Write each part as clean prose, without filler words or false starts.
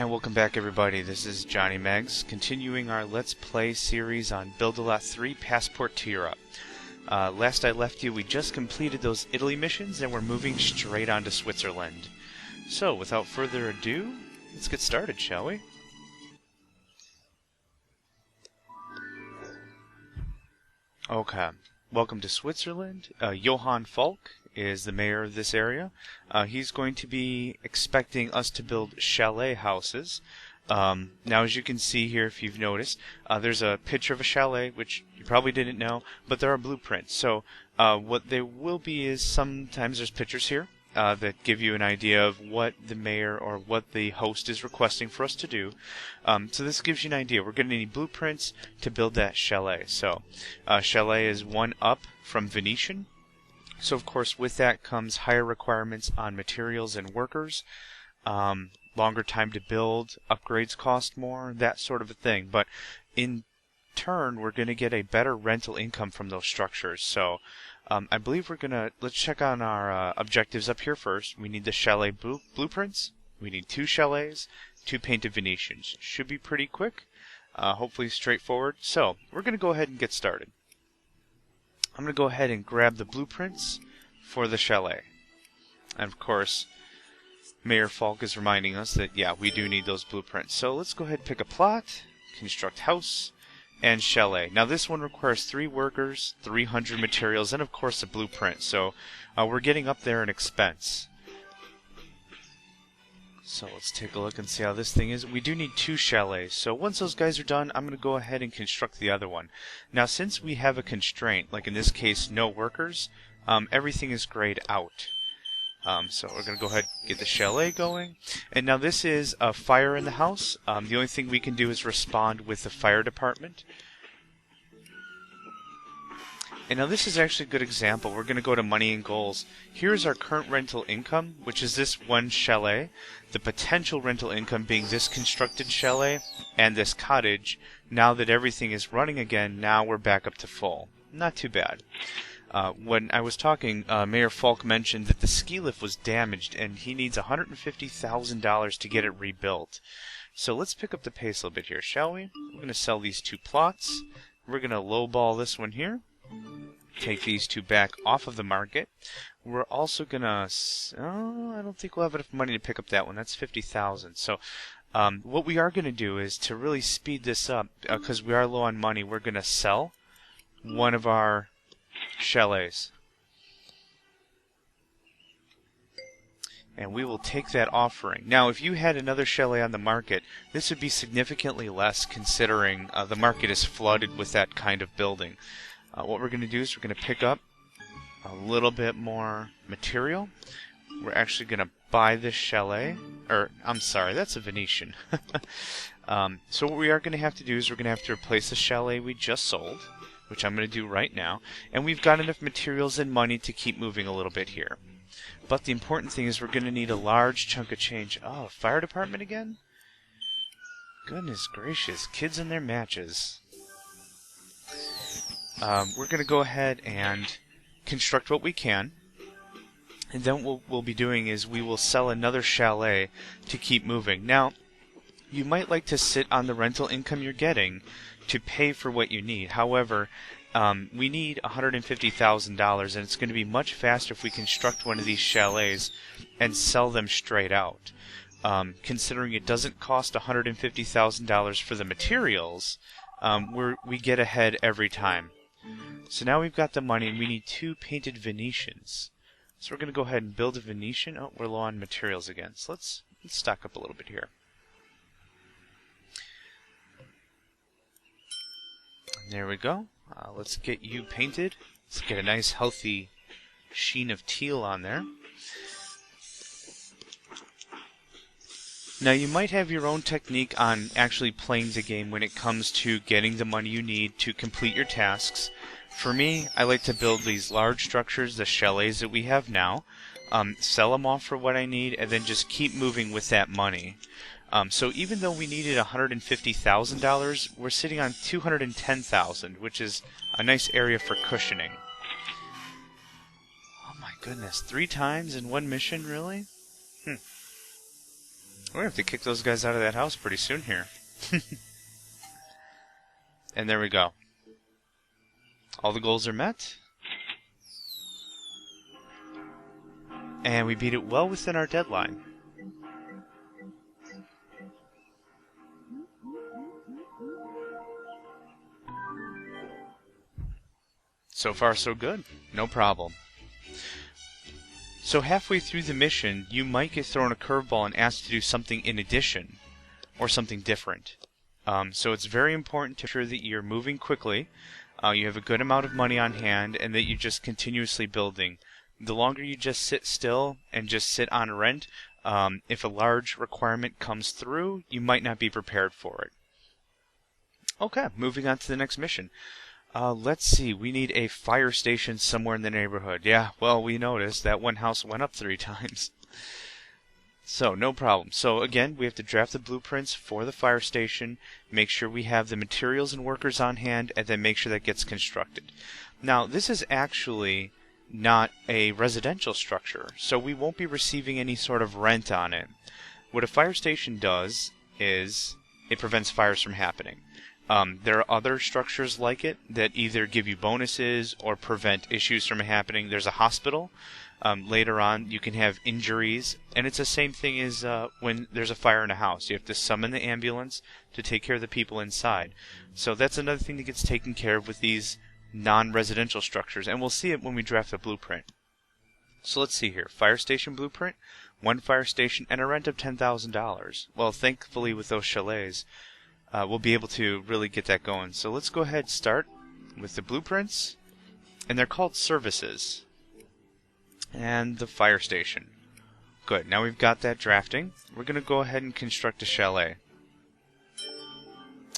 And welcome back, everybody. This is Johnny Megs, continuing our Let's Play series on Build-A-Lot 3 Passport to Europe. Last I left you, we just completed those Italy missions and we're moving straight on to Switzerland. So, without further ado, let's get started, shall we? Okay, welcome to Switzerland. Johann Falk is the mayor of this area. He's going to be expecting us to build chalet houses. Now, as you can see here, if you've noticed, there's a picture of a chalet, which you probably didn't know, but there are blueprints. So what there will be is sometimes there's pictures here that give you an idea of what the mayor or what the host is requesting for us to do. So this gives you an idea. We're going to need blueprints to build that chalet. So chalet is one up from Venetian. So, of course, with that comes higher requirements on materials and workers, longer time to build, upgrades cost more, that sort of a thing. But in turn, we're going to get a better rental income from those structures. So, I believe we're going to, let's check on our objectives up here first. We need the chalet blueprints. We need 2 chalets, 2 painted Venetians. Should be pretty quick, hopefully straightforward. So, we're going to go ahead and get started. I'm going to go ahead and grab the blueprints for the chalet. And of course, Mayor Falk is reminding us that, yeah, we do need those blueprints. So let's go ahead and pick a plot, construct house, and chalet. Now this one requires 3 workers, 300 materials, and of course a blueprint. So we're getting up there in expense. So let's take a look and see how this thing is. We do need 2 chalets. So once those guys are done, I'm going to go ahead and construct the other one. Now since we have a constraint, like in this case no workers, everything is grayed out. So we're going to go ahead and get the chalet going. And now this is a fire in the house. The only thing we can do is respond with the fire department. And now this is actually a good example. We're going to go to money and goals. Here's our current rental income, which is this one chalet. The potential rental income being this constructed chalet and this cottage. Now that everything is running again, now we're back up to full. Not too bad. When I was talking, Mayor Falk mentioned that the ski lift was damaged and he needs $150,000 to get it rebuilt. So let's pick up the pace a little bit here, shall we? We're going to sell these 2 plots. We're going to lowball this one here. Take these 2 back off of the market. We're also going to... I don't think we'll have enough money to pick up that one. That's $50,000. So what we are going to do is to really speed this up, because we are low on money, we're going to sell one of our chalets. And we will take that offering. Now, if you had another chalet on the market, this would be significantly less considering the market is flooded with that kind of building. What we're going to do is we're going to pick up a little bit more material. We're actually going to buy this chalet. Or, I'm sorry, that's a Venetian. So what we are going to have to do is we're going to have to replace the chalet we just sold, which I'm going to do right now. And we've got enough materials and money to keep moving a little bit here. But the important thing is we're going to need a large chunk of change. Oh, fire department again? Goodness gracious, kids and their matches. We're going to go ahead and construct what we can. And then what we'll be doing is we will sell another chalet to keep moving. Now, you might like to sit on the rental income you're getting to pay for what you need. However, we need $150,000, and it's going to be much faster if we construct one of these chalets and sell them straight out. Considering it doesn't cost $150,000 for the materials, we get ahead every time. So now we've got the money, and we need 2 painted Venetians. So we're going to go ahead and build a Venetian. Oh, we're low on materials again. So let's stock up a little bit here. There we go. Let's get you painted. Let's get a nice healthy sheen of teal on there. Now you might have your own technique on actually playing the game when it comes to getting the money you need to complete your tasks. For me, I like to build these large structures, the chalets that we have now, sell them off for what I need, and then just keep moving with that money. So even though we needed $150,000, we're sitting on $210,000, which is a nice area for cushioning. Oh my goodness, 3 times in one mission, really? We're gonna have to kick those guys out of that house pretty soon here. And there we go. All the goals are met. And we beat it well within our deadline. So far, so good. No problem. So halfway through the mission, you might get thrown a curveball and asked to do something in addition, or something different. So it's very important to ensure that you're moving quickly, you have a good amount of money on hand, and that you're just continuously building. The longer you just sit still and just sit on rent, if a large requirement comes through, you might not be prepared for it. Okay, moving on to the next mission. Let's see, we need a fire station somewhere in the neighborhood. Yeah, well, we noticed that one house went up 3 times. So, no problem. So, again, we have to draft the blueprints for the fire station, make sure we have the materials and workers on hand, and then make sure that gets constructed. Now, this is actually not a residential structure, so we won't be receiving any sort of rent on it. What a fire station does is it prevents fires from happening. There are other structures like it that either give you bonuses or prevent issues from happening. There's a hospital. Later on, you can have injuries, and it's the same thing as when there's a fire in a house. You have to summon the ambulance to take care of the people inside. So that's another thing that gets taken care of with these non-residential structures, and we'll see it when we draft the blueprint. So let's see here. Fire station blueprint, 1 fire station, and a rent of $10,000. Well, thankfully with those chalets, we'll be able to really get that going. So let's go ahead and start with the blueprints, and they're called services. And the fire station. Good, now we've got that drafting. We're going to go ahead and construct a chalet.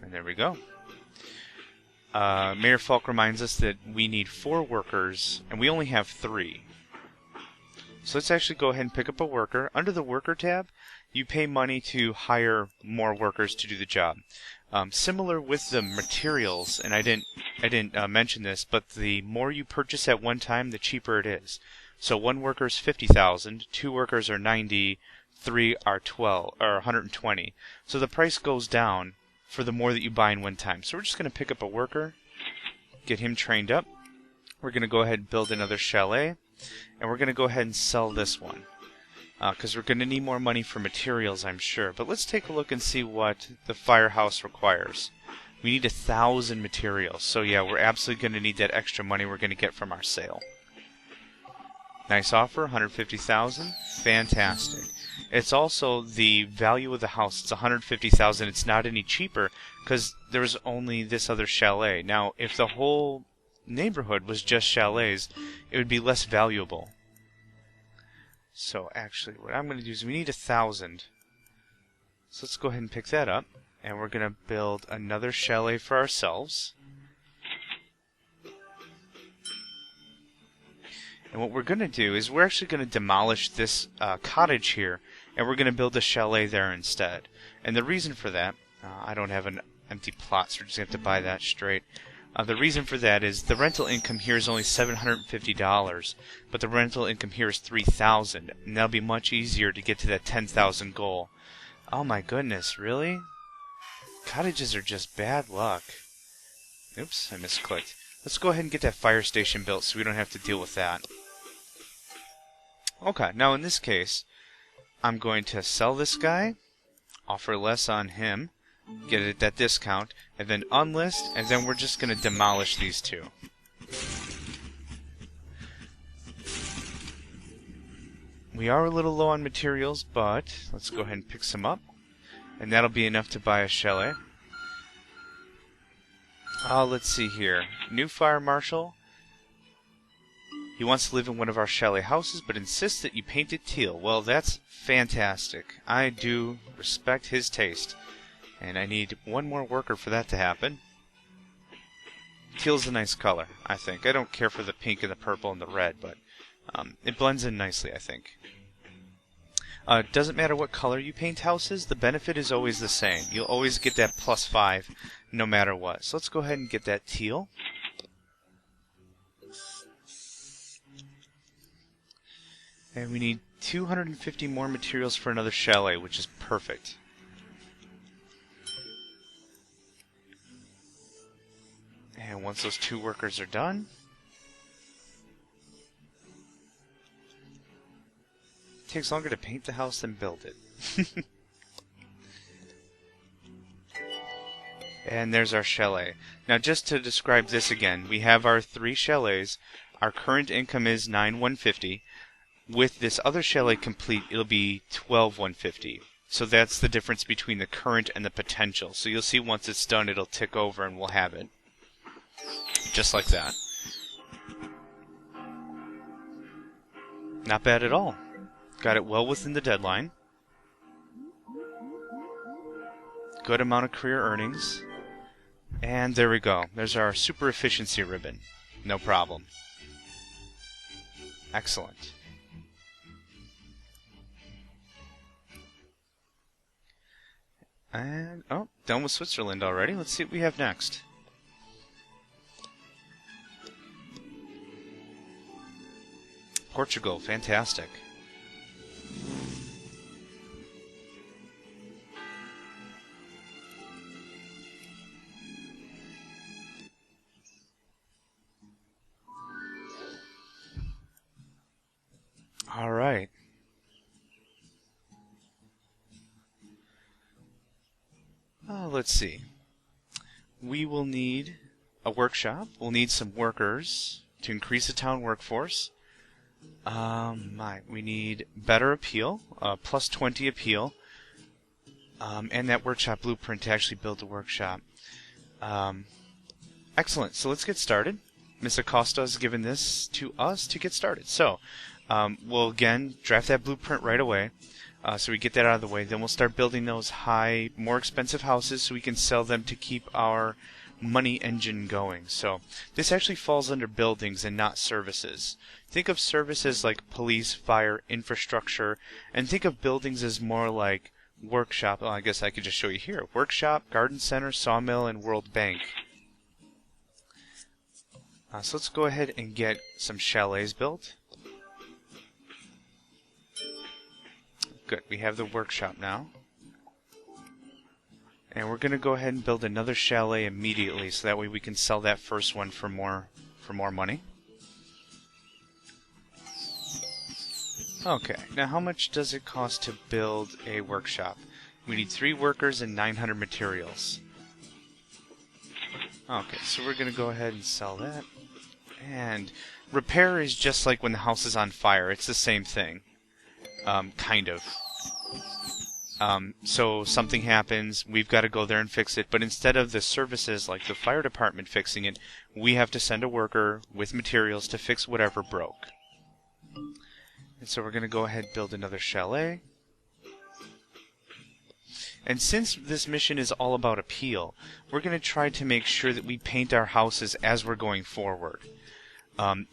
And there we go. Mayor Falk reminds us that we need 4 workers, and we only have 3. So let's actually go ahead and pick up a worker. Under the worker tab, you pay money to hire more workers to do the job. Similar with the materials, and I didn't mention this, but the more you purchase at one time, the cheaper it is. So 1 worker is 50,000, 2 workers are 90, 3 are 120. So the price goes down for the more that you buy in one time. So we're just going to pick up a worker, get him trained up. We're going to go ahead and build another chalet, and we're going to go ahead and sell this one. Because we're going to need more money for materials, I'm sure. But let's take a look and see what the firehouse requires. We need 1,000 materials. So yeah, we're absolutely going to need that extra money we're going to get from our sale. Nice offer, 150,000. Fantastic. It's also the value of the house. It's 150,000. It's not any cheaper because there's only this other chalet. Now, if the whole neighborhood was just chalets, it would be less valuable. So actually, what I'm going to do is we need 1,000. So let's go ahead and pick that up, and we're going to build another chalet for ourselves. And what we're going to do is we're actually going to demolish this cottage here, and we're going to build a chalet there instead. And the reason for that, I don't have an empty plot, so we're just going to have to buy that straight. The reason for that is the rental income here is only $750, but the rental income here is $3,000, and that'll be much easier to get to that $10,000 goal. Oh my goodness, really? Cottages are just bad luck. Oops, I misclicked. Let's go ahead and get that fire station built so we don't have to deal with that. Okay, now in this case, I'm going to sell this guy, offer less on him, get it at that discount, and then unlist, and then we're just going to demolish these 2. We are a little low on materials, but let's go ahead and pick some up, and that'll be enough to buy a chalet. Let's see here. New fire marshal. He wants to live in one of our chalet houses, but insists that you paint it teal. Well, that's fantastic. I do respect his taste. And I need 1 more worker for that to happen. Teal's a nice color, I think. I don't care for the pink and the purple and the red, but it blends in nicely, I think. Doesn't matter what color you paint houses, the benefit is always the same. You'll always get that +5 no matter what. So let's go ahead and get that teal. And we need 250 more materials for another chalet, which is perfect. And once those 2 workers are done, it takes longer to paint the house than build it. And there's our chalet. Now just to describe this again, we have our 3 chalets. Our current income is $9,150. With this other chalet complete, it'll be $12,150. So that's the difference between the current and the potential. So you'll see once it's done, it'll tick over and we'll have it. Just like that. Not bad at all. Got it well within the deadline. Good amount of career earnings. And there we go. There's our super efficiency ribbon. No problem. Excellent. And, oh, done with Switzerland already. Let's see what we have next. Portugal, fantastic. All right. Let's see. We will need a workshop. We'll need some workers to increase the town workforce. We need better appeal, plus 20 appeal, and that workshop blueprint to actually build the workshop. Excellent. So let's get started. Ms. Acosta has given this to us to get started. So we'll again draft that blueprint right away. So we get that out of the way. Then we'll start building those high, more expensive houses so we can sell them to keep our money engine going. So this actually falls under buildings and not services. Think of services like police, fire, infrastructure, and think of buildings as more like workshop. Well, I guess I could just show you here. Workshop, garden center, sawmill, and World Bank. So let's go ahead and get some chalets built. Good, we have the workshop now. And we're going to go ahead and build another chalet immediately, so that way we can sell that first one for more money. Okay, now how much does it cost to build a workshop? We need 3 workers and 900 materials. Okay, so we're going to go ahead and sell that. And repair is just like when the house is on fire. It's the same thing. Kind of. So something happens, we've got to go there and fix it, but instead of the services like the fire department fixing it, we have to send a worker with materials to fix whatever broke. And so we're going to go ahead and build another chalet. And since this mission is all about appeal, we're going to try to make sure that we paint our houses as we're going forward.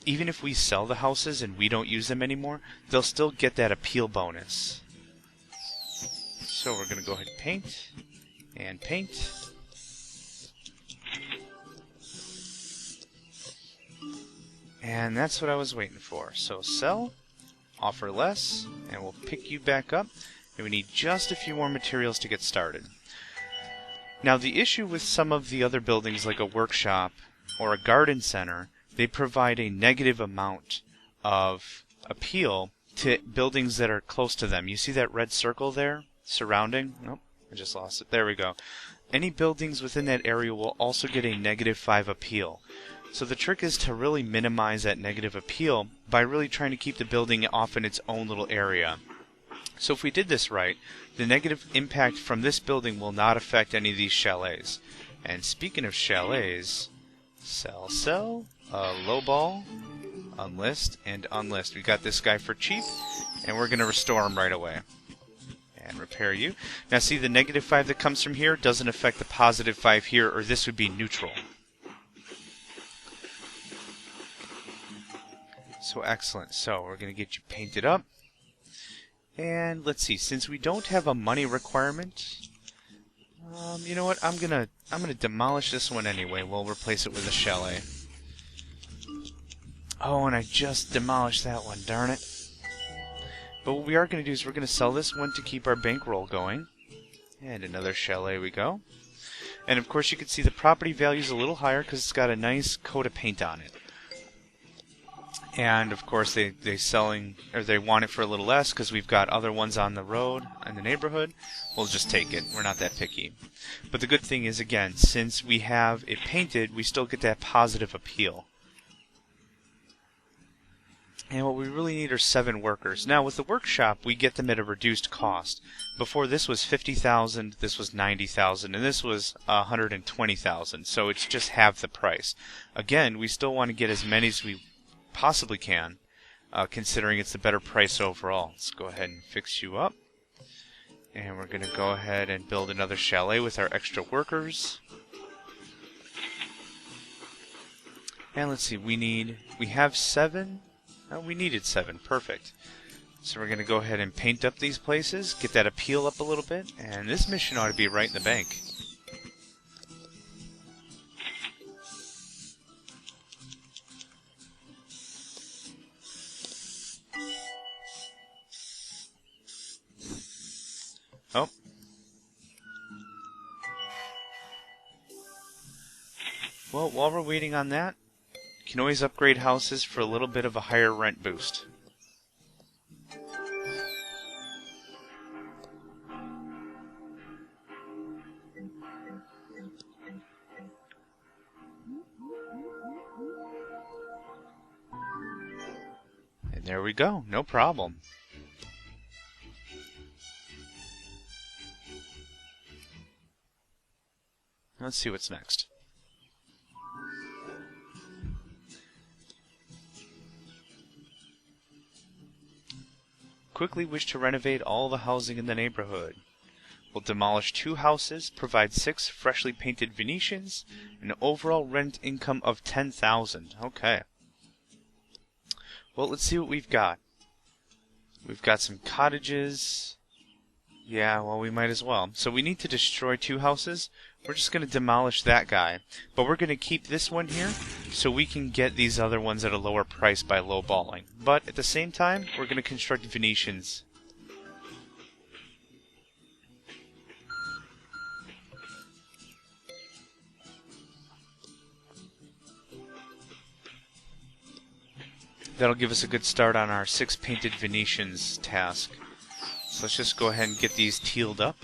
Even if we sell the houses and we don't use them anymore, they'll still get that appeal bonus. So we're going to go ahead and paint, and paint. And that's what I was waiting for. So sell, offer less, and we'll pick you back up. And we need just a few more materials to get started. Now the issue with some of the other buildings like a workshop or a garden center, they provide a negative amount of appeal to buildings that are close to them. You see that red circle there? Surrounding? Nope, I just lost it. There we go. Any buildings within that area will also get a -5 appeal. So the trick is to really minimize that negative appeal by really trying to keep the building off in its own little area. So if we did this right, the negative impact from this building will not affect any of these chalets. And speaking of chalets, sell, lowball, unlist, and unlist. We got this guy for cheap, and we're going to restore him right away. And repair you. Now see, the -5 that comes from here doesn't affect the +5 here, or this would be neutral. So excellent. So we're going to get you painted up. And let's see, since we don't have a money requirement, you know what? I'm gonna demolish this one anyway. We'll replace it with a chalet. Oh, and I just demolished that one. Darn it. But what we are going to do is we're going to sell this one to keep our bankroll going. And another chalet we go. And of course you can see the property value is a little higher because it's got a nice coat of paint on it. And of course they want it for a little less because we've got other ones on the road in the neighborhood. We'll just take it. We're not that picky. But the good thing is, again, since we have it painted, we still get that positive appeal. And what we really need are 7 workers. Now with the workshop, we get them at a reduced cost. Before this was 50,000, this was 90,000, and this was 120,000. So it's just half the price. Again, we still want to get as many as we possibly can, considering it's the better price overall. Let's go ahead and fix you up. And we're going to go ahead and build another chalet with our extra workers. And let's see, we have 7. Oh, we needed 7. Perfect. So we're going to go ahead and paint up these places, get that appeal up a little bit, and this mission ought to be right in the bank. Oh. Well, while we're waiting on that, you can always upgrade houses for a little bit of a higher rent boost. And there we go, no problem. Let's see what's next. Quickly wish to renovate all the housing in the neighborhood. Will demolish 2 houses, provide 6 freshly painted Venetians, and an overall rent income of 10,000. Okay. Well, let's see what we've got. We've got some cottages. Yeah, well, we might as well. So we need to destroy 2 houses. We're just going to demolish that guy. But we're going to keep this one here so we can get these other ones at a lower price by lowballing. But at the same time, we're going to construct Venetians. That'll give us a good start on our 6 painted Venetians task. So let's just go ahead and get these tealed up.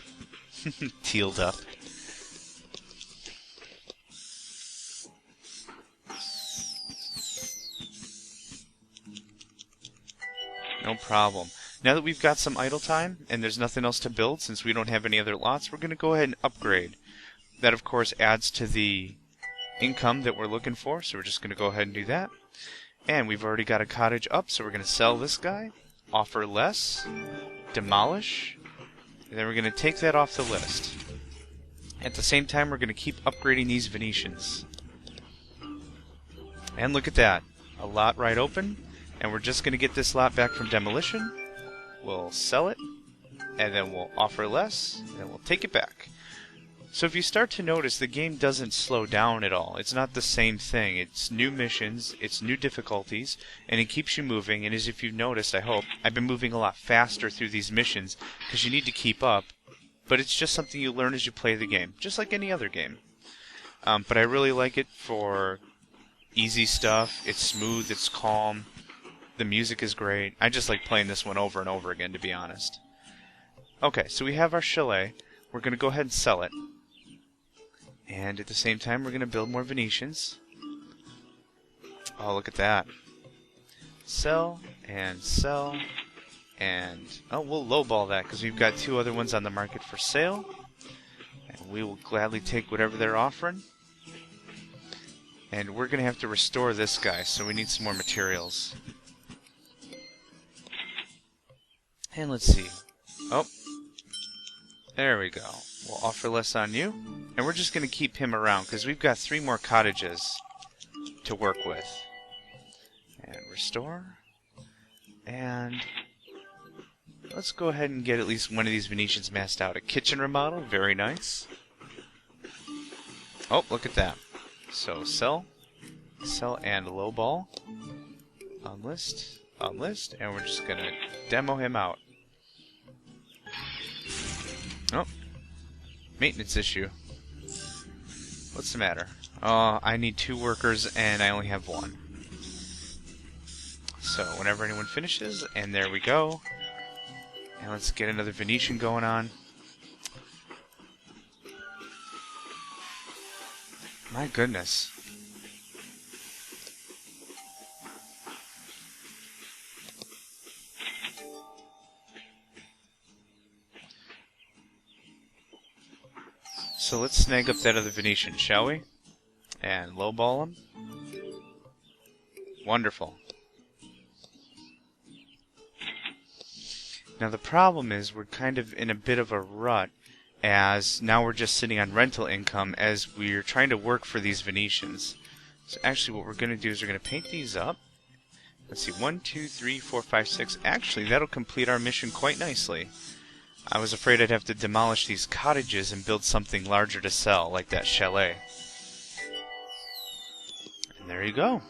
Tealed up. No problem. Now that we've got some idle time, and there's nothing else to build since we don't have any other lots, we're going to go ahead and upgrade. That, of course, adds to the income that we're looking for, so we're just going to go ahead and do that. And we've already got a cottage up, so we're going to sell this guy, offer less, demolish, and then we're going to take that off the list. At the same time, we're going to keep upgrading these Venetians. And look at that. A lot right open. And we're just going to get this lot back from demolition. We'll sell it, and then we'll offer less, and then we'll take it back. So if you start to notice, the game doesn't slow down at all. It's not the same thing. It's new missions, it's new difficulties, and it keeps you moving. And as if you've noticed, I hope, I've been moving a lot faster through these missions because you need to keep up. But it's just something you learn as you play the game, just like any other game. But I really like it for easy stuff. It's smooth, it's calm. The music is great. I just like playing this one over and over again, to be honest. Okay, so we have our chalet. We're going to go ahead and sell it. And at the same time, we're going to build more Venetians. Oh, look at that. Sell, and sell, and... oh, we'll lowball that, because we've got 2 other ones on the market for sale. And we will gladly take whatever they're offering. And we're going to have to restore this guy, so we need some more materials. And let's see. Oh. There we go. We'll offer less on you. And we're just going to keep him around, because we've got 3 more cottages to work with. And restore. And let's go ahead and get at least one of these Venetians massed out. A kitchen remodel. Very nice. Oh, look at that. So, sell. Sell and lowball. On list. list, and we're just gonna demo him out. Oh, maintenance issue. What's the matter? Oh, I need 2 workers and I only have 1. So whenever anyone finishes, and there we go. And let's get another Venetian going on. My goodness. So let's snag up that other Venetian, shall we? And lowball him. Wonderful. Now the problem is we're kind of in a bit of a rut, as now we're just sitting on rental income as we're trying to work for these Venetians. So actually what we're going to do is we're going to paint these up. Let's see, 1, 2, 3, 4, 5, 6. Actually, that'll complete our mission quite nicely. I was afraid I'd have to demolish these cottages and build something larger to sell, like that chalet. And there you go.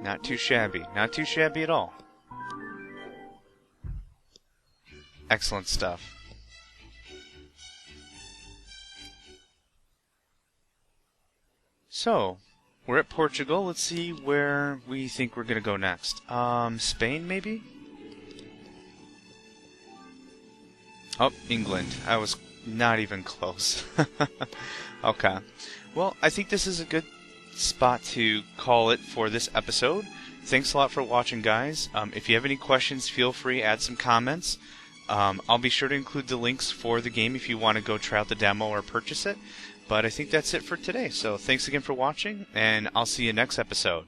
Not too shabby. Not too shabby at all. Excellent stuff. So, we're at Portugal. Let's see where we think we're going to go next. Spain, maybe? Oh, England. I was not even close. Okay. Well, I think this is a good spot to call it for this episode. Thanks a lot for watching, guys. If you have any questions, feel free, add some comments. I'll be sure to include the links for the game if you want to go try out the demo or purchase it. But I think that's it for today. So thanks again for watching, and I'll see you next episode.